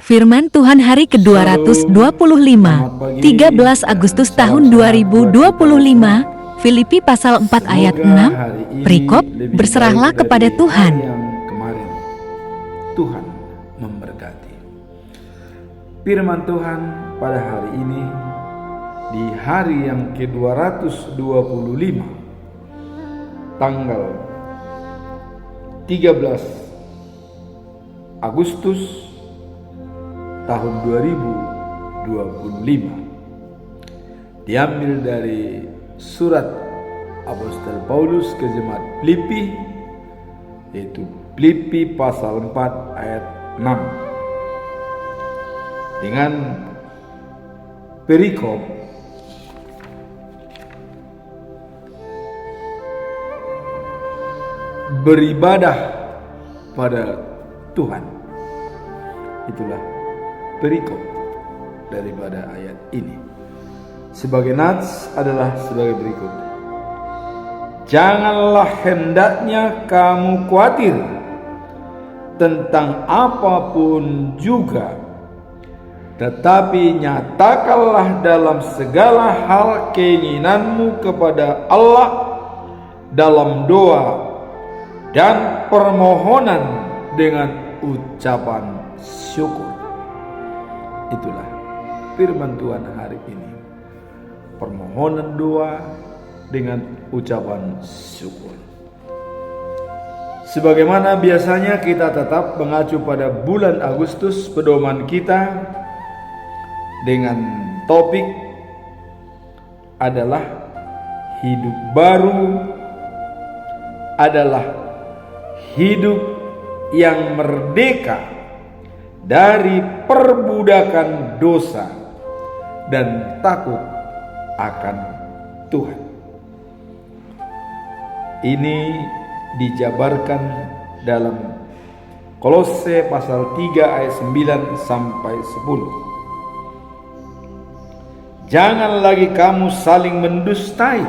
Firman Tuhan hari ke-225, 13 Agustus tahun 2025, Filipi pasal 4 ayat 6, perikop, berserahlah kepada Tuhan. Tuhan memberkati. Firman Tuhan pada hari ini, di hari yang ke-225, tanggal 13 Agustus tahun 2025, diambil dari surat Apostol Paulus ke jemaat Filipi, yaitu Filipi pasal 4 ayat 6, dengan perikop beribadah pada Tuhan. Itulah perikop daripada ayat ini. Sebagai nats adalah sebagai berikut: janganlah hendaknya kamu khawatir tentang apapun juga, tetapi nyatakanlah dalam segala hal keinginanmu kepada Allah dalam doa dan permohonan dengan ucapan syukur. Itulah firman Tuhan hari ini. Permohonan doa dengan ucapan syukur. Sebagaimana biasanya kita tetap mengacu pada bulan Agustus, pedoman kita dengan topik adalah hidup baru adalah hidup yang merdeka dari perbudakan dosa dan takut akan Tuhan. Ini dijabarkan dalam Kolose pasal 3 ayat 9 sampai 10. Jangan lagi kamu saling mendustai,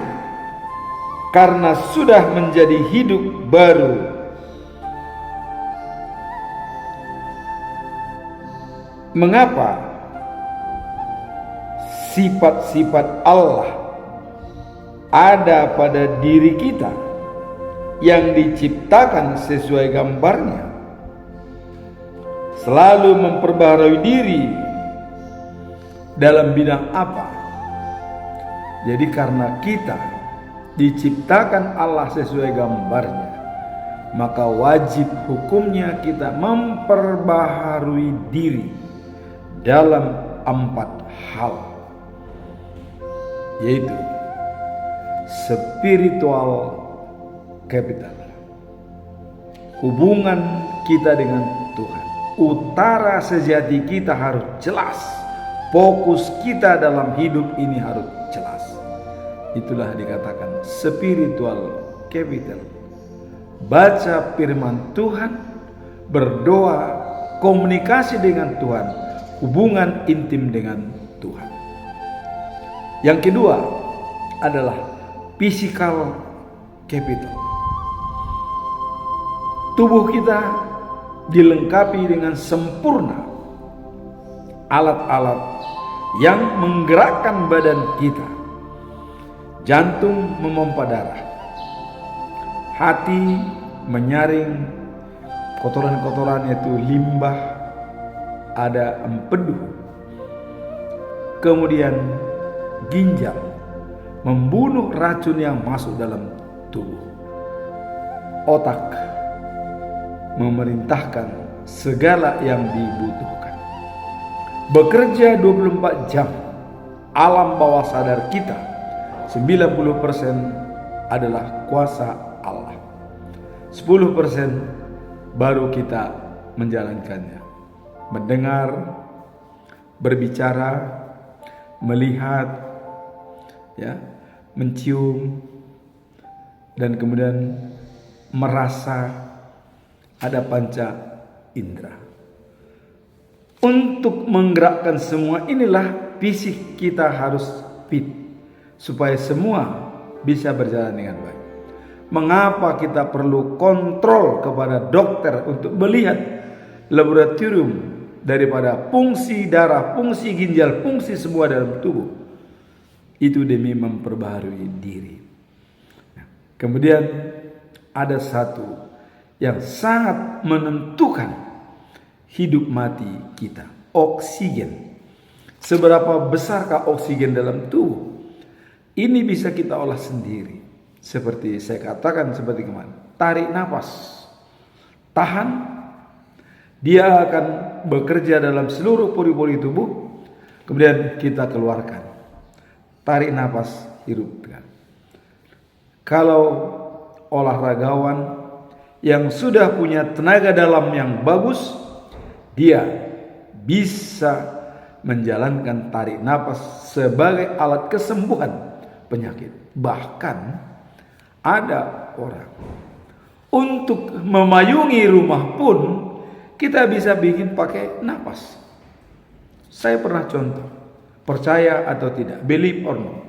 karena sudah menjadi hidup baru. Mengapa sifat-sifat Allah ada pada diri kita yang diciptakan sesuai gambarnya, selalu memperbaharui diri dalam bidang apa? Jadi karena kita diciptakan Allah sesuai gambarnya, maka wajib hukumnya kita memperbaharui diri dalam 4 hal, yaitu spiritual capital, hubungan kita dengan Tuhan. Utara sejati kita harus jelas, fokus kita dalam hidup ini harus jelas. Itulah dikatakan spiritual capital. Baca firman Tuhan, berdoa, komunikasi dengan Tuhan, hubungan intim dengan Tuhan. Yang kedua adalah physical capital. Tubuh kita dilengkapi dengan sempurna alat-alat yang menggerakkan badan kita. Jantung memompa darah, hati menyaring kotoran-kotoran, yaitu limbah, ada empedu. Kemudian ginjal membunuh racun yang masuk dalam tubuh. Otak memerintahkan segala yang dibutuhkan. Bekerja 24 jam. Alam bawah sadar kita 90% adalah kuasa Allah. 10% baru kita menjalankannya. Mendengar, berbicara, melihat, ya, mencium, dan kemudian merasa. Ada panca indera. Untuk menggerakkan semua inilah fisik kita harus fit, supaya semua bisa berjalan dengan baik. Mengapa kita perlu kontrol kepada dokter untuk melihat laboratorium daripada fungsi darah, fungsi ginjal, fungsi semua dalam tubuh. Itu demi memperbaharui diri. Kemudian ada satu yang sangat menentukan hidup mati kita, oksigen. Seberapa besarkah oksigen dalam tubuh? Ini bisa kita olah sendiri. Seperti saya katakan seperti kemarin, tarik nafas, tahan, dia akan bekerja dalam seluruh pori-pori tubuh, kemudian kita keluarkan. Tarik nafas, hidupkan. Kalau olahragawan yang sudah punya tenaga dalam yang bagus, dia bisa menjalankan tarik nafas sebagai alat kesembuhan penyakit. Bahkan ada orang untuk memayungi rumah pun kita bisa bikin pakai nafas. Saya pernah contoh, percaya atau tidak, believe or not.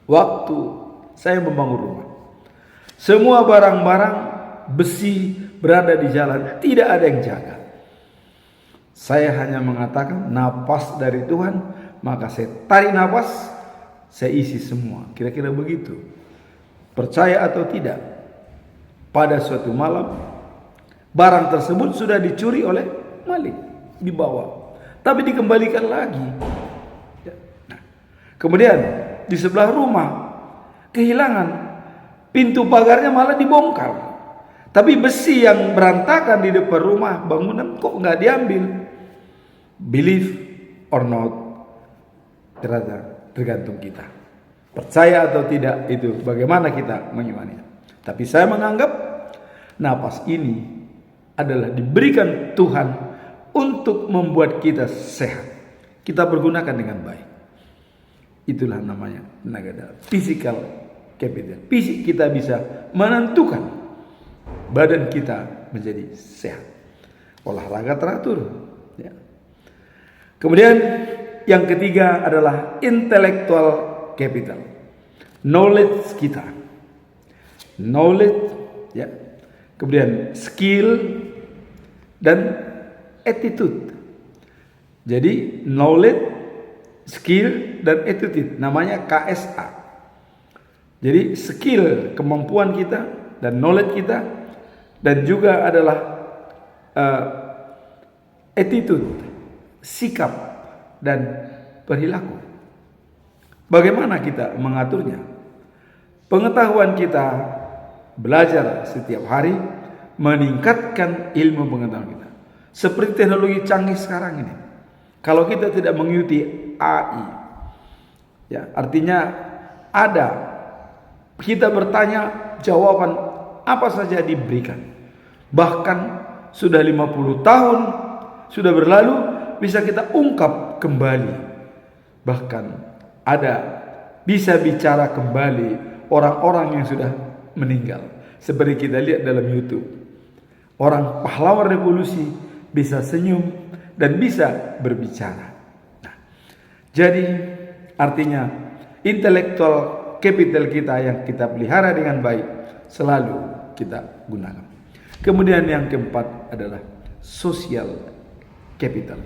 Waktu saya membangun rumah, semua barang-barang besi berada di jalan, tidak ada yang jaga. Saya hanya mengatakan napas dari Tuhan, maka saya tarik napas, saya isi semua. Kira-kira begitu. Percaya atau tidak, pada suatu malam barang tersebut sudah dicuri oleh maling, dibawa, tapi dikembalikan lagi. Nah, kemudian di sebelah rumah kehilangan, pintu pagarnya malah dibongkar, tapi besi yang berantakan di depan rumah bangunan kok nggak diambil. Believe or not, tergantung kita. Percaya atau tidak itu bagaimana kita mengimaninya. Tapi saya menganggap napas ini adalah diberikan Tuhan untuk membuat kita sehat. Kita pergunakan dengan baik. Itulah namanya tenaga dalam, physical capital. Fisik kita bisa menentukan badan kita menjadi sehat. Olahraga teratur. Ya. Kemudian yang ketiga adalah intellectual capital. Knowledge kita. Knowledge, ya. Kemudian skill dan attitude. Jadi knowledge, skill dan attitude, namanya KSA. Jadi skill, kemampuan kita dan knowledge kita, dan juga adalah attitude, sikap dan perilaku. Bagaimana kita mengaturnya? Pengetahuan kita, belajar setiap hari, meningkatkan ilmu pengetahuan kita. Seperti teknologi canggih sekarang ini. Kalau kita tidak mengikuti AI, ya, artinya ada, kita bertanya, jawaban apa saja diberikan. Bahkan sudah 50 tahun sudah berlalu, bisa kita ungkap kembali. Bahkan ada bisa bicara kembali orang-orang yang sudah meninggal. Seperti kita lihat dalam YouTube. Orang pahlawan revolusi bisa senyum dan bisa berbicara. Nah, jadi artinya intellectual capital kita yang kita pelihara dengan baik selalu kita gunakan. Kemudian yang keempat adalah social capital.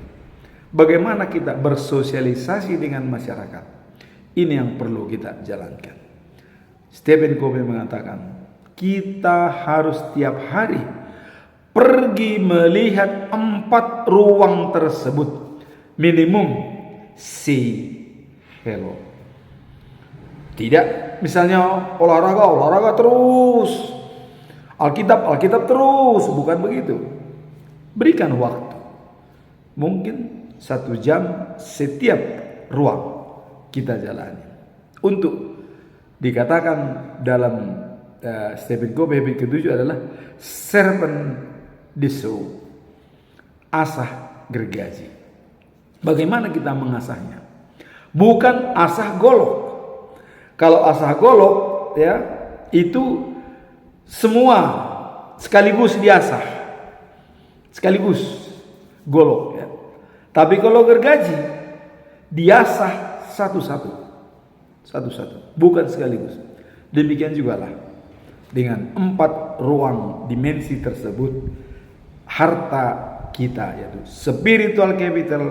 Bagaimana kita bersosialisasi dengan masyarakat? Ini yang perlu kita jalankan. Stephen Covey mengatakan, kita harus tiap hari pergi melihat 4 ruang tersebut. Minimum say hello. Tidak misalnya olahraga terus, Alkitab terus, bukan begitu. Berikan waktu. Mungkin 1 jam setiap ruang kita jalani. Untuk dikatakan dalam Stephen Covey habit ke-7 adalah servant the soul, asah gergaji. Bagaimana kita mengasahnya? Bukan asah golok. Kalau asah golok, ya, itu semua sekaligus diasah, sekaligus golok, ya. Tapi kalau gergaji diasah satu-satu, bukan sekaligus. Demikian juga lah dengan 4 ruang dimensi tersebut, harta kita, yaitu spiritual capital,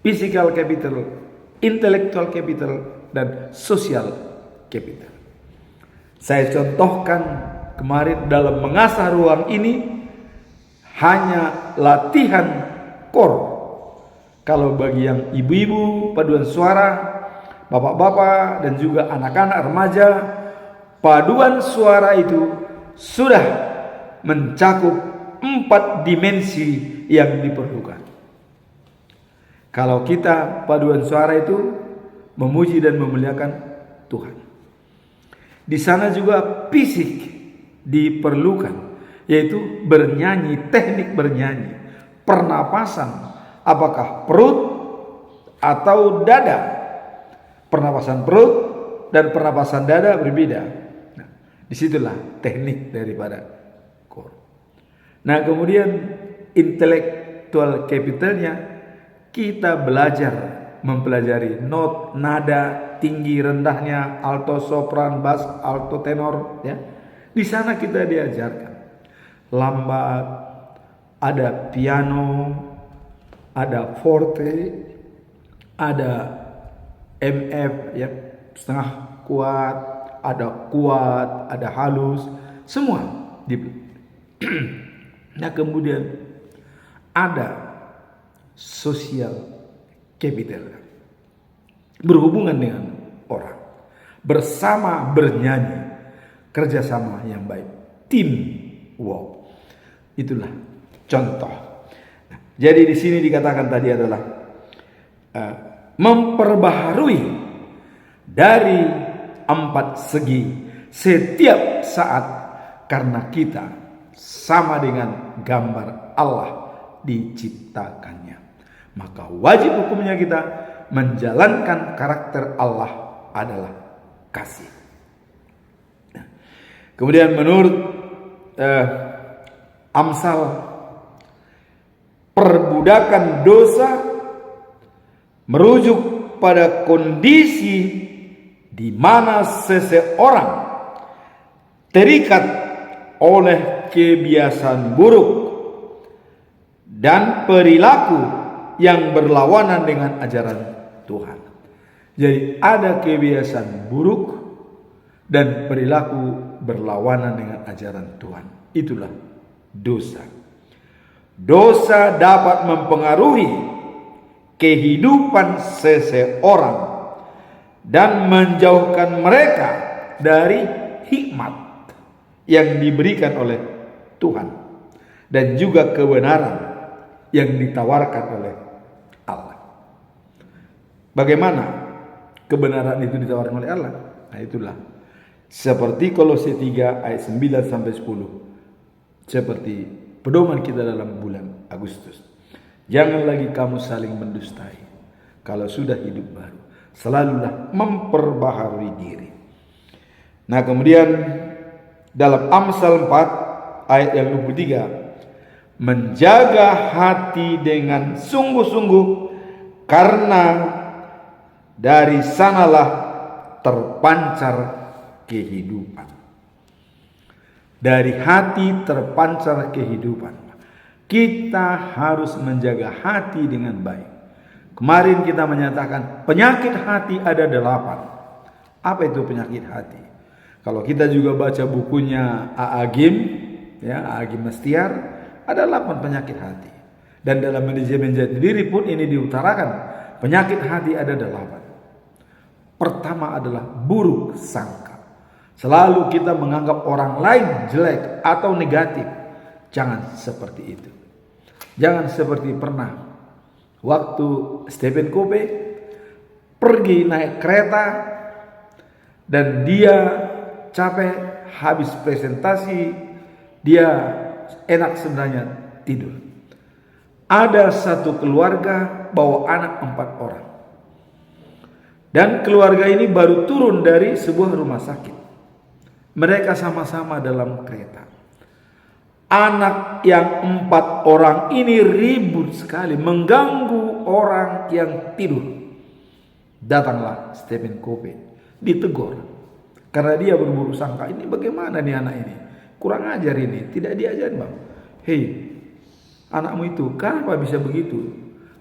physical capital, intellectual capital, dan social capital. Saya contohkan kemarin dalam mengasah ruang ini hanya latihan core. Kalau bagi yang ibu-ibu paduan suara, bapak-bapak, dan juga anak-anak remaja, paduan suara itu sudah mencakup 4 dimensi yang diperlukan. Kalau kita paduan suara itu memuji dan memuliakan Tuhan. Di sana juga fisik diperlukan, yaitu bernyanyi, teknik bernyanyi, pernapasan, apakah perut atau dada. Pernapasan perut dan pernapasan dada berbeda. Nah, disitulah teknik daripada core. Nah, kemudian intellectual capitalnya, kita belajar mempelajari not, nada, tinggi, rendahnya, alto, sopran, bass, alto, tenor, ya. Di sana kita diajarkan lambat, ada piano, ada forte, ada MF, ya, setengah kuat, ada halus, semua Nah, kemudian ada social capital, berhubungan dengan orang, bersama bernyanyi, kerjasama yang baik, teamwork. Itulah contoh. Nah, jadi di sini dikatakan tadi adalah memperbaharui dari 4 segi setiap saat, karena kita sama dengan gambar Allah diciptakannya. Maka wajib hukumnya kita menjalankan karakter Allah adalah kasih. Nah, kemudian menurut Amsal, perbudakan dosa merujuk pada kondisi di mana seseorang terikat oleh kebiasaan buruk dan perilaku yang berlawanan dengan ajaran Tuhan. Jadi ada kebiasaan buruk dan perilaku berlawanan dengan ajaran Tuhan. Itulah dosa. Dosa dapat mempengaruhi kehidupan seseorang dan menjauhkan mereka dari hikmat yang diberikan oleh Tuhan dan juga kebenaran yang ditawarkan oleh Allah. Bagaimana kebenaran itu ditawarkan oleh Allah? Nah, itulah seperti Kolose 3 ayat 9 sampai 10. Seperti pedoman kita dalam bulan Agustus. Jangan lagi kamu saling mendustai. Kalau sudah hidup baru, selalulah memperbaharui diri. Nah, kemudian dalam Amsal 4 ayat yang 23, menjaga hati dengan sungguh-sungguh, karena dari sanalah terpancar kehidupan. Dari hati terpancar kehidupan. Kita harus menjaga hati dengan baik. Kemarin kita menyatakan penyakit hati ada 8. Apa itu penyakit hati? Kalau kita juga baca bukunya A.A. Gim, ya, A.A. Gim Mestiar, ada 8 penyakit hati. Dan dalam manajemen jati diri pun ini diutarakan, penyakit hati ada 8. Pertama adalah buruk sangka. Selalu kita menganggap orang lain jelek atau negatif. Jangan seperti itu. Jangan seperti pernah waktu Stephen Covey pergi naik kereta dan dia capek, habis presentasi, dia enak sebenarnya tidur. Ada satu keluarga bawa anak 4 orang. Dan keluarga ini baru turun dari sebuah rumah sakit. Mereka sama-sama dalam kereta. Anak yang 4 orang ini ribut sekali, mengganggu orang yang tidur. Datanglah Stephen Covey, ditegur. Karena dia berburu sangka, ini bagaimana nih anak ini? Kurang ajar ini, tidak diajarin bang. Hei, anakmu itu. Kenapa bisa begitu?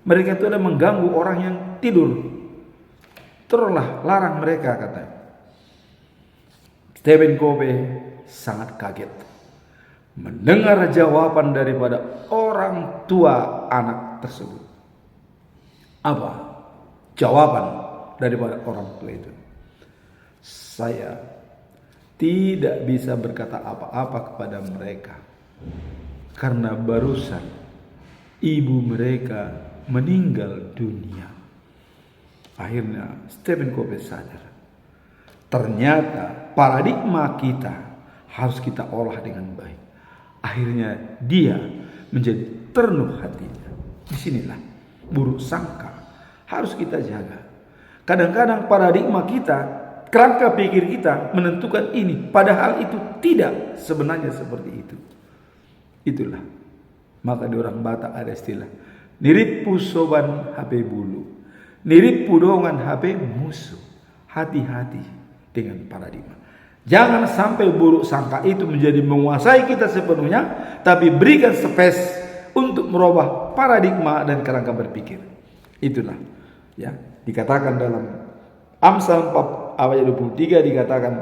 Mereka itu adalah mengganggu orang yang tidur. Teruslah larang mereka, kata. Stephen Covey sangat kaget mendengar jawaban daripada orang tua anak tersebut. Apa jawaban daripada orang tua itu? Saya tidak bisa berkata apa-apa kepada mereka karena barusan ibu mereka meninggal dunia. Akhirnya Stephen Covey sadar, ternyata paradigma kita harus kita olah dengan baik. Akhirnya dia menjadi ternuh hatinya. Disinilah buruk sangka harus kita jaga. Kadang-kadang paradigma kita, kerangka pikir kita menentukan ini, padahal itu tidak sebenarnya seperti itu. Itulah maka di orang Batak ada istilah, nirip pusoban HP bulu, nirip pudongan HP musuh. Hati-hati dengan paradigma. Jangan sampai buruk sangka itu menjadi menguasai kita sepenuhnya, tapi berikan space untuk merubah paradigma dan kerangka berpikir. Itulah ya, dikatakan dalam Amsal 4 ayat 23 dikatakan,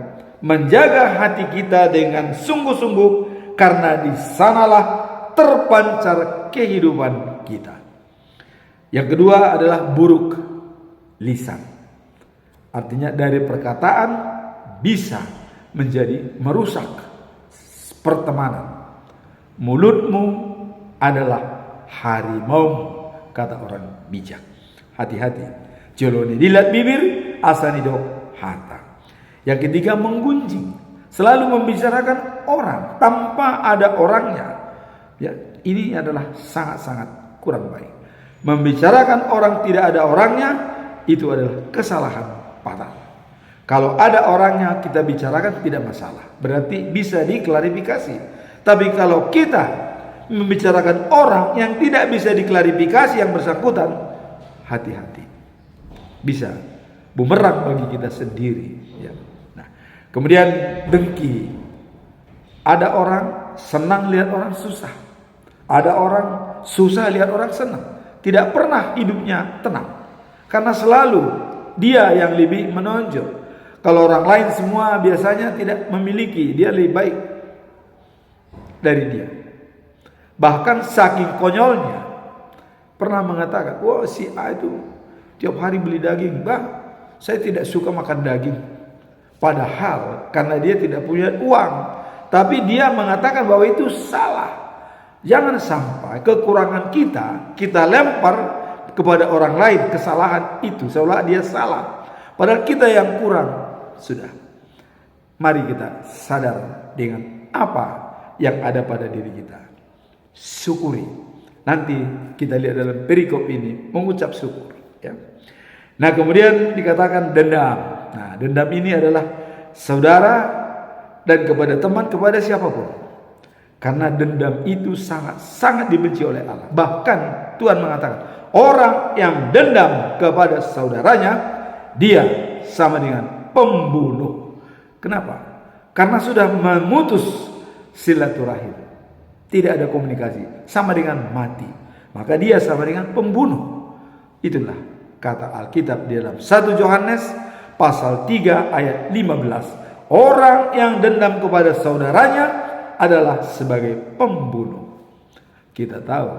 menjaga hati kita dengan sungguh-sungguh karena di sanalah terpancar kehidupan kita. Yang kedua adalah buruk lisan. Artinya dari perkataan bisa menjadi merusak pertemanan. Mulutmu adalah harimau, kata orang bijak. Hati-hati. Jolone dilat bibir, asani dok hata. Yang ketiga menggunjing, selalu membicarakan orang tanpa ada orangnya. Ya, ini adalah sangat-sangat kurang baik. Membicarakan orang tidak ada orangnya itu adalah kesalahan fatal. Kalau ada orangnya kita bicarakan tidak masalah, berarti bisa diklarifikasi. Tapi kalau kita membicarakan orang yang tidak bisa diklarifikasi yang bersangkutan, hati-hati, bisa bumerang bagi kita sendiri ya. Nah, kemudian dengki. Ada orang senang lihat orang susah, ada orang susah lihat orang senang. Tidak pernah hidupnya tenang, karena selalu dia yang lebih menonjol. Kalau orang lain semua biasanya tidak memiliki, dia lebih baik dari dia. Bahkan saking konyolnya pernah mengatakan, wah si A itu tiap hari beli daging, bah saya tidak suka makan daging. Padahal karena dia tidak punya uang, tapi dia mengatakan bahwa itu salah. Jangan sampai kekurangan kita lempar kepada orang lain, kesalahan itu seolah dia salah, padahal kita yang kurang. Sudah, mari kita sadar dengan apa yang ada pada diri kita, syukuri. Nanti kita lihat dalam perikop ini mengucap syukur ya. Nah kemudian dikatakan dendam. Nah dendam ini adalah saudara dan kepada teman, kepada siapapun. Karena dendam itu sangat dibenci oleh Allah. Bahkan Tuhan mengatakan, orang yang dendam kepada saudaranya, dia sama dengan pembunuh. Kenapa? Karena sudah memutus silaturahim. Tidak ada komunikasi, sama dengan mati. Maka dia sama dengan pembunuh. Itulah kata Alkitab di dalam 1 Yohanes pasal 3 ayat 15. Orang yang dendam kepada saudaranya adalah sebagai pembunuh. Kita tahu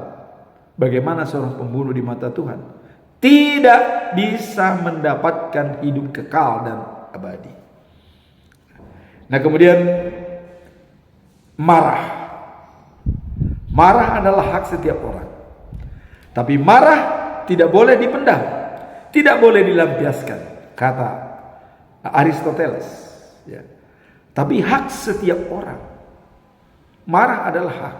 bagaimana seorang pembunuh di mata Tuhan tidak bisa mendapatkan hidup kekal dan abadi. Nah kemudian marah. Marah adalah hak setiap orang. Tapi marah tidak boleh dipendam, tidak boleh dilampiaskan, kata Aristoteles ya. Tapi hak setiap orang. Marah adalah hak.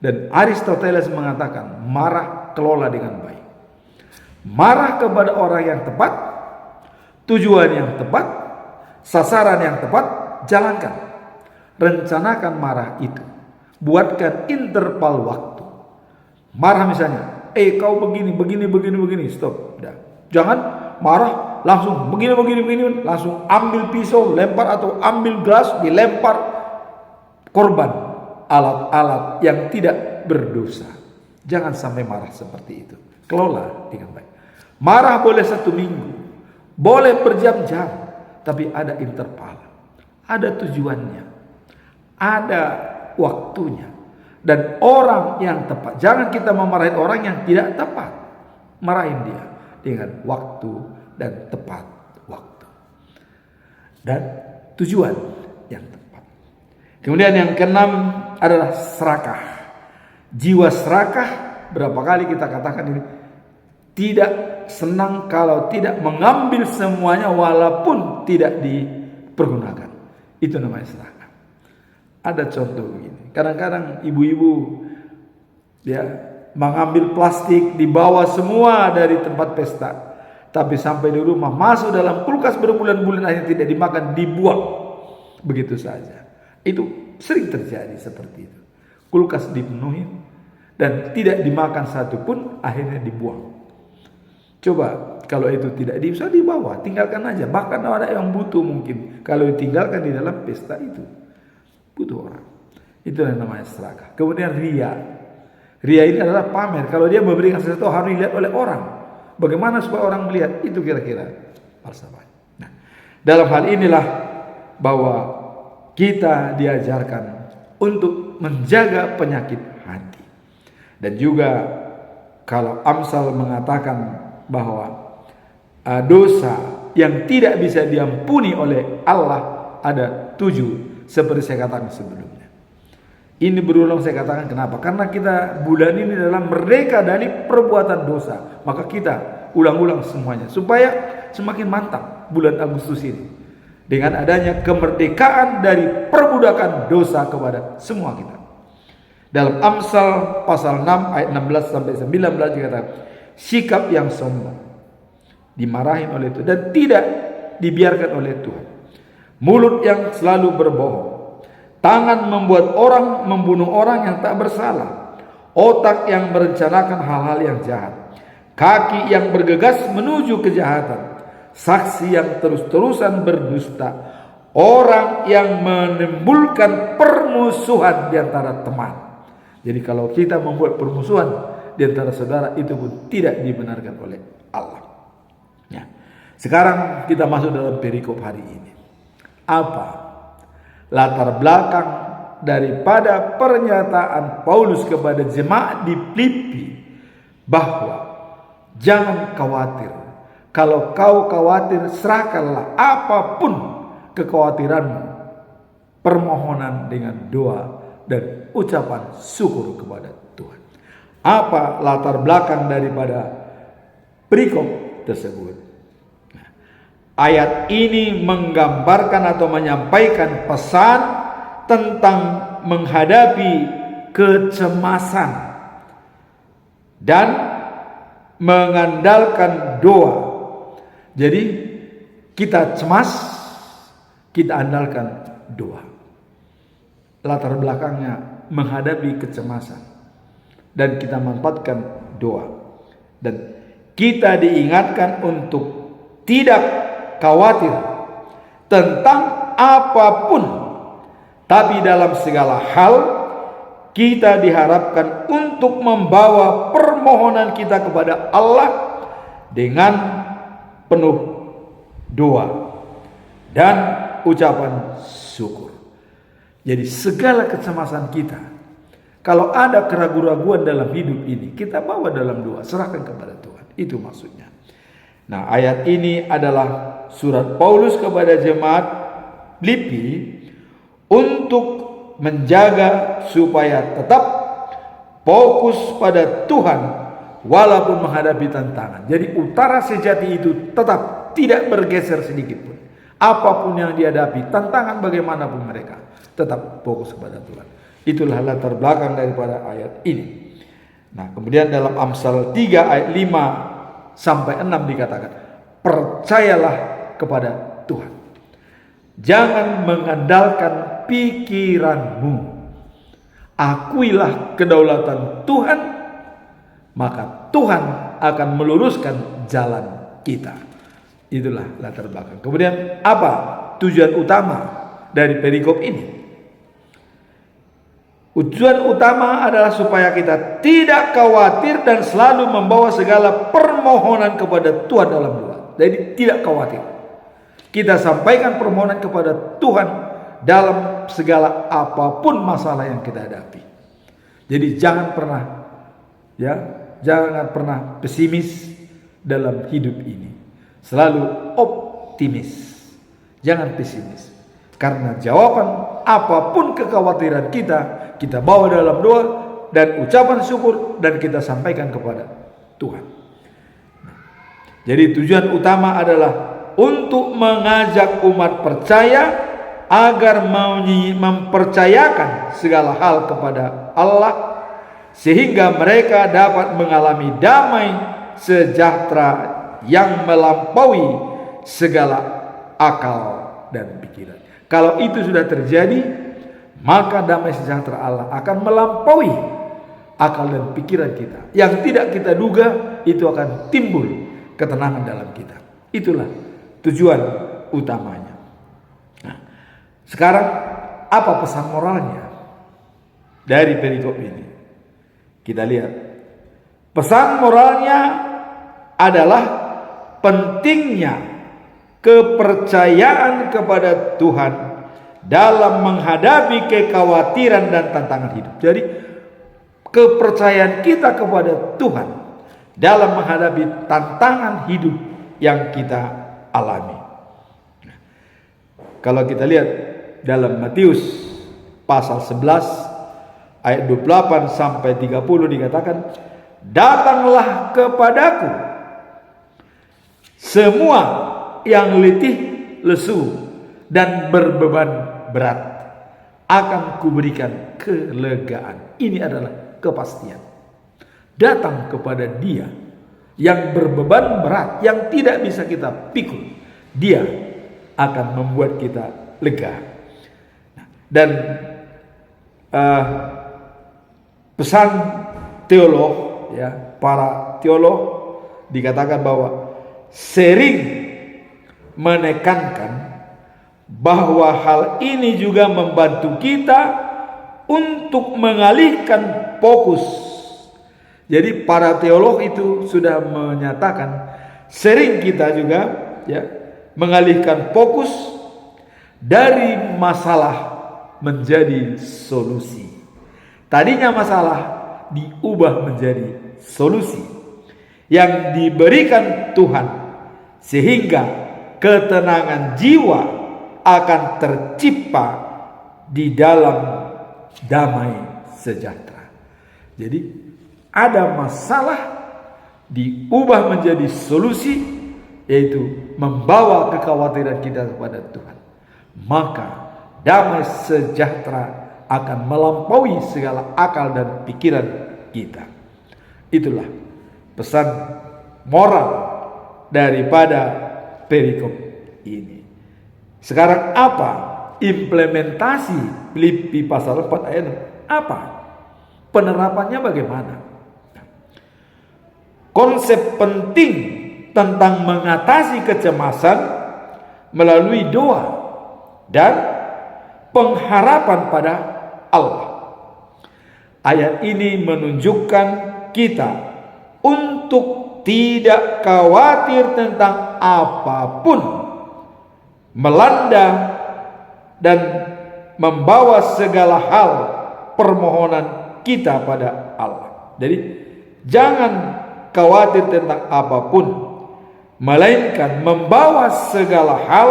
Dan Aristoteles mengatakan marah kelola dengan baik. Marah kepada orang yang tepat, tujuan yang tepat, sasaran yang tepat, jalankan. Rencanakan marah itu. Buatkan interval waktu. Marah misalnya, kau begini, stop. Udah. Jangan marah langsung begini, langsung ambil pisau, lempar, atau ambil gelas, dilempar korban. Alat-alat yang tidak berdosa. Jangan sampai marah seperti itu. Kelola dengan baik. Marah boleh 1 minggu, boleh berjam-jam, tapi ada interval, ada tujuannya, ada waktunya, dan orang yang tepat. Jangan kita memarahi orang yang tidak tepat. Marahin dia dengan waktu dan tepat waktu dan tujuan yang tepat. Kemudian yang keenam adalah serakah. Jiwa serakah, berapa kali kita katakan ini, tidak senang kalau tidak mengambil semuanya walaupun tidak dipergunakan. Itu namanya serakah. Ada contoh begini. Kadang-kadang ibu-ibu ya mengambil plastik, dibawa semua dari tempat pesta, tapi sampai di rumah masuk dalam kulkas berbulan-bulan akhirnya tidak dimakan, dibuang begitu saja. Itu sering terjadi seperti itu. Kulkas dipenuhi dan tidak dimakan satupun, akhirnya dibuang. Coba kalau itu tidak bisa dibawa, tinggalkan aja. Bahkan ada yang butuh mungkin kalau ditinggalkan di dalam pesta itu, butuh orang. Itu yang namanya serakah. Kemudian ria. Ria ini adalah pamer. Kalau dia memberikan sesuatu harus dilihat oleh orang. Bagaimana supaya orang melihat? Itu kira-kira falsafah. Nah, dalam hal inilah bahwa kita diajarkan untuk menjaga penyakit hati. Dan juga kalau Amsal mengatakan bahwa dosa yang tidak bisa diampuni oleh Allah ada 7, seperti saya katakan sebelumnya. Ini berulang saya katakan kenapa? Karena kita bulan ini adalah merdeka dari perbuatan dosa. Maka kita ulang-ulang semuanya supaya semakin mantap bulan Agustus ini. Dengan adanya kemerdekaan dari perbudakan dosa kepada semua kita. Dalam Amsal pasal 6 ayat 16 sampai 19 dikatakan, sikap yang sombong dimarahin oleh Tuhan dan tidak dibiarkan oleh Tuhan. Mulut yang selalu berbohong, tangan membuat orang membunuh orang yang tak bersalah, otak yang merencanakan hal-hal yang jahat, kaki yang bergegas menuju kejahatan, saksi yang terus-terusan berdusta, orang yang menimbulkan permusuhan di antara teman. Jadi kalau kita membuat permusuhan di antara saudara, itu pun tidak dibenarkan oleh Allah. Ya. Sekarang kita masuk dalam perikop hari ini. Apa latar belakang daripada pernyataan Paulus kepada jemaat di Filipi bahwa jangan khawatir. Kalau kau khawatir, serahkanlah apapun kekhawatiranmu, permohonan dengan doa dan ucapan syukur kepada Tuhan. Apa latar belakang daripada perikop tersebut? Ayat ini menggambarkan atau menyampaikan pesan tentang menghadapi kecemasan dan mengandalkan doa. Jadi kita cemas, kita andalkan doa. Latar belakangnya menghadapi kecemasan dan kita manfaatkan doa. Dan kita diingatkan untuk tidak khawatir tentang apapun, tapi dalam segala hal kita diharapkan untuk membawa permohonan kita kepada Allah dengan penuh doa dan ucapan syukur. Jadi segala kecemasan kita, kalau ada keraguan-raguan dalam hidup ini, kita bawa dalam doa, serahkan kepada Tuhan. Itu maksudnya. Nah, ayat ini adalah surat Paulus kepada jemaat Filipi untuk menjaga supaya tetap fokus pada Tuhan walaupun menghadapi tantangan. Jadi utara sejati itu tetap tidak bergeser sedikit pun. Apapun yang dihadapi, tantangan bagaimanapun mereka, tetap fokus kepada Tuhan. Itulah latar belakang daripada ayat ini. Nah, kemudian dalam Amsal 3 ayat 5 sampai 6 dikatakan, percayalah kepada Tuhan. Jangan mengandalkan pikiranmu. Akuilah kedaulatan Tuhan, maka Tuhan akan meluruskan jalan kita. Itulah latar belakang. Kemudian apa tujuan utama dari perikop ini? Tujuan utama adalah supaya kita tidak khawatir dan selalu membawa segala permohonan kepada Tuhan dalam doa. Jadi tidak khawatir. Kita sampaikan permohonan kepada Tuhan dalam segala apapun masalah yang kita hadapi. Jadi jangan pernah pesimis dalam hidup ini. Selalu optimis. Jangan pesimis. Karena jawaban apapun kekhawatiran kita bawa dalam doa dan ucapan syukur dan kita sampaikan kepada Tuhan. Jadi tujuan utama adalah untuk mengajak umat percaya agar mempercayakan segala hal kepada Allah, sehingga mereka dapat mengalami damai sejahtera yang melampaui segala akal dan pikiran. Kalau itu sudah terjadi, maka damai sejahtera Allah akan melampaui akal dan pikiran kita. Yang tidak kita duga, itu akan timbul ketenangan dalam kita. Itulah tujuan utamanya. Nah, sekarang apa pesan moralnya dari perikop ini? Kita lihat. Pesan moralnya adalah pentingnya kepercayaan kepada Tuhan dalam menghadapi kekhawatiran dan tantangan hidup. Jadi kepercayaan kita kepada Tuhan dalam menghadapi tantangan hidup yang kita alami. Nah, kalau kita lihat dalam Matius pasal 11 ayat 28 sampai 30 dikatakan, "Datanglah kepadaku semua yang letih, lesu, dan berbeban berat, akan kuberikan kelegaan." Ini adalah kepastian. Datang kepada Dia yang berbeban berat, yang tidak bisa kita pikul. Dia akan membuat kita lega. Dan pesan teolog, para teolog dikatakan bahwa sering menekankan bahwa hal ini juga membantu kita untuk mengalihkan fokus. Jadi para teolog itu sudah menyatakan sering kita juga mengalihkan fokus dari masalah menjadi solusi. Tadinya masalah diubah menjadi solusi yang diberikan Tuhan, sehingga ketenangan jiwa akan tercipta di dalam damai sejahtera. Jadi ada masalah diubah menjadi solusi, yaitu membawa kekhawatiran kita kepada Tuhan. Maka damai sejahtera akan melampaui segala akal dan pikiran kita. Itulah pesan moral daripada perikop ini. Sekarang apa implementasi Filipi pasal 4 ayat 6? Apa? Penerapannya bagaimana? Konsep penting tentang mengatasi kecemasan melalui doa dan pengharapan pada Allah. Ayat ini menunjukkan kita untuk tidak khawatir tentang apapun melanda dan membawa segala hal permohonan kita pada Allah. Jadi jangan khawatir tentang apapun, melainkan membawa segala hal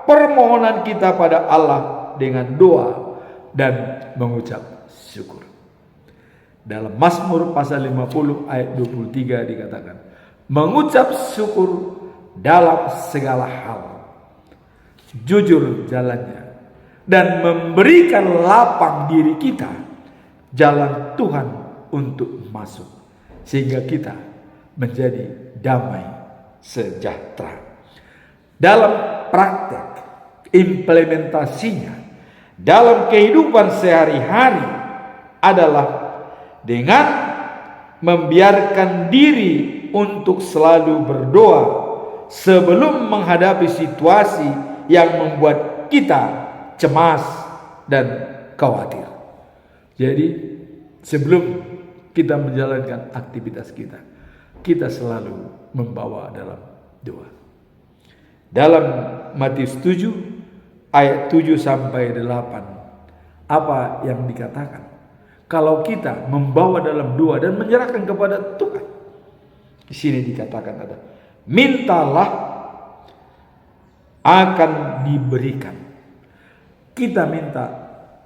permohonan kita pada Allah dengan doa dan mengucap syukur. Dalam Mazmur pasal 50 ayat 23 dikatakan, mengucap syukur dalam segala hal, jujur jalannya, dan memberikan lapang diri kita jalan Tuhan untuk masuk, sehingga kita menjadi damai sejahtera. Dalam praktek implementasinya dalam kehidupan sehari-hari adalah dengan membiarkan diri untuk selalu berdoa sebelum menghadapi situasi yang membuat kita cemas dan khawatir. Jadi sebelum kita menjalankan aktivitas kita, kita selalu membawa dalam doa. Dalam Matius 7 ayat 7 sampai 8, apa yang dikatakan? Kalau kita membawa dalam doa dan menyerahkan kepada Tuhan. Di sini dikatakan ada, mintalah akan diberikan. Kita minta,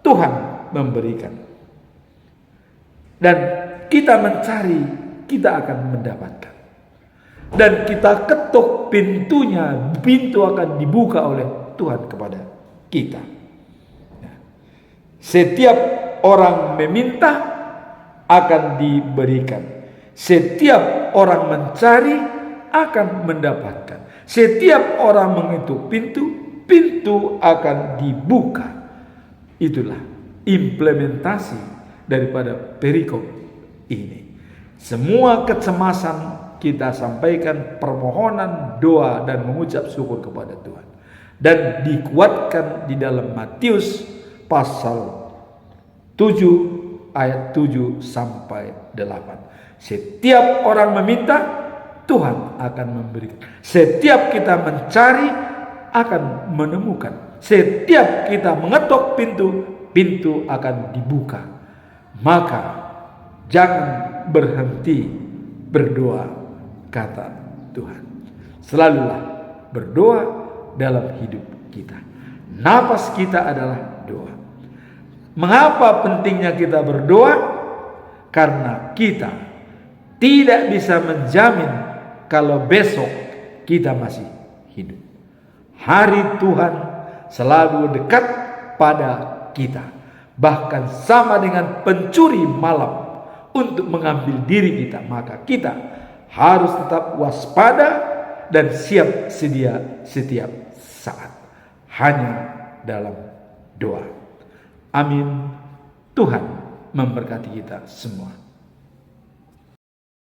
Tuhan memberikan. Dan kita mencari, kita akan mendapatkan. Dan kita ketuk pintunya, pintu akan dibuka oleh Tuhan kepada kita. Setiap orang meminta akan diberikan. Setiap orang mencari akan mendapatkan. Setiap orang mengetuk pintu, pintu akan dibuka. Itulah implementasi daripada perikop ini. Semua kecemasan kita sampaikan permohonan, doa, dan mengucap syukur kepada Tuhan. Dan dikuatkan di dalam Matius pasal 7 ayat 7 sampai 8. Setiap orang meminta, Tuhan akan memberikan. Setiap kita mencari, akan menemukan. Setiap kita mengetuk pintu, pintu akan dibuka. Maka jangan berhenti berdoa, kata Tuhan. Selalulah berdoa dalam hidup kita. Napas kita adalah doa. Mengapa pentingnya kita berdoa? Karena kita tidak bisa menjamin kalau besok kita masih hidup. Hari Tuhan selalu dekat pada kita, bahkan sama dengan pencuri malam untuk mengambil diri kita. Maka kita harus tetap waspada dan siap sedia setiap saat, hanya dalam doa. Amin. Tuhan memberkati kita semua.